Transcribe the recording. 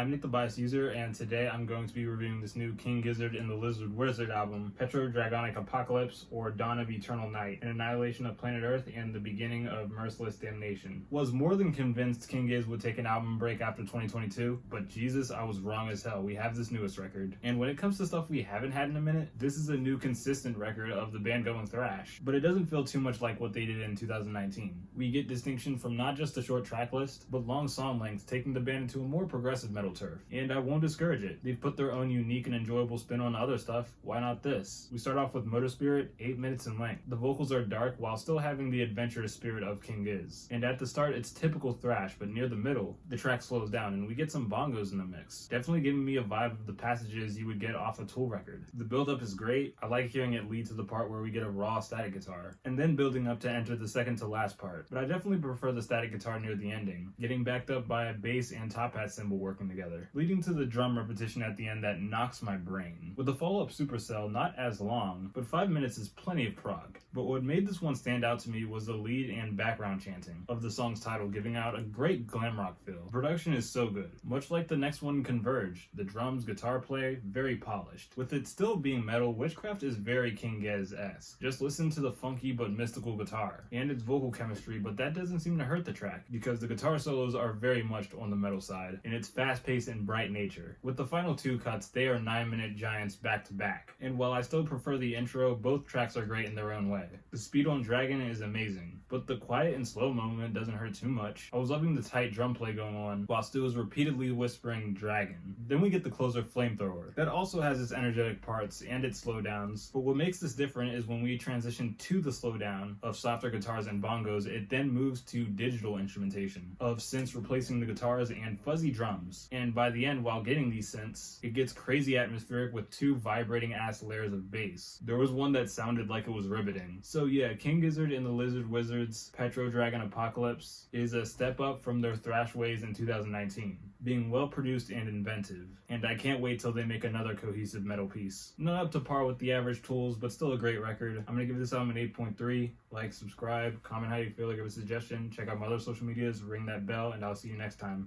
I'm Nick the Biased User, and today I'm going to be reviewing this new King Gizzard and the Lizard Wizard album, PetroDragonic Apocalypse, or Dawn of Eternal Night, an Annihilation of Planet Earth, and the beginning of Merciless Damnation. Was more than convinced King Giz would take an album break after 2022, but Jesus, I was wrong as hell. We have this newest record. And when it comes to stuff we haven't had in a minute, this is a new consistent record of the band going thrash, but it doesn't feel too much like what they did in 2019. We get distinction from not just a short track list, but long song lengths, taking the band into a more progressive metal turf. And I won't discourage it. They've put their own unique and enjoyable spin on other stuff. Why not this? We start off with Motor Spirit, 8 minutes in length. The vocals are dark while still having the adventurous spirit of King Giz. And at the start, it's typical thrash, but near the middle, the track slows down and we get some bongos in the mix. Definitely giving me a vibe of the passages you would get off a Tool record. The build-up is great. I like hearing it lead to the part where we get a raw static guitar, and then building up to enter the second to last part. But I definitely prefer the static guitar near the ending, getting backed up by a bass and top hat cymbal working together, leading to the drum repetition at the end that knocks my brain. With the follow-up supercell not as long, but 5 minutes is plenty of prog. But what made this one stand out to me was the lead and background chanting of the song's title, giving out a great glam rock feel. The production is so good. Much like the next one, Converge, the drums, guitar play, very polished. With it still being metal, Witchcraft is very King Giz-esque. Just listen to the funky but mystical guitar, and its vocal chemistry, but that doesn't seem to hurt the track, because the guitar solos are very much on the metal side, in its fast-paced and bright nature. With the final two cuts, they are 9-minute giants back-to-back, and while I still prefer the intro, both tracks are great in their own way. The speed on Dragon is amazing, but the quiet and slow moment doesn't hurt too much. I was loving the tight drum play going on, while Stu was repeatedly whispering Dragon. Then we get the closer Flamethrower. That also has its energetic parts and its slowdowns, but what makes this different is when we transition to the slowdown of softer guitars and bongos, it then moves to digital instrumentation of synths replacing the guitars and fuzzy drums. And by the end, while getting these synths, it gets crazy atmospheric with two vibrating ass layers of bass. There was one that sounded like it was riveting. So yeah, King Gizzard and the Lizard Wizards PetroDragon Apocalypse is a step up from their thrash ways in 2019, being well produced and inventive. And I can't wait till they make another cohesive metal piece. Not up to par with the average Tools, but still a great record. I'm gonna give this album an 8.3. Like, subscribe, comment how you feel, give a suggestion, check out my other social medias, ring that bell, and I'll see you next time.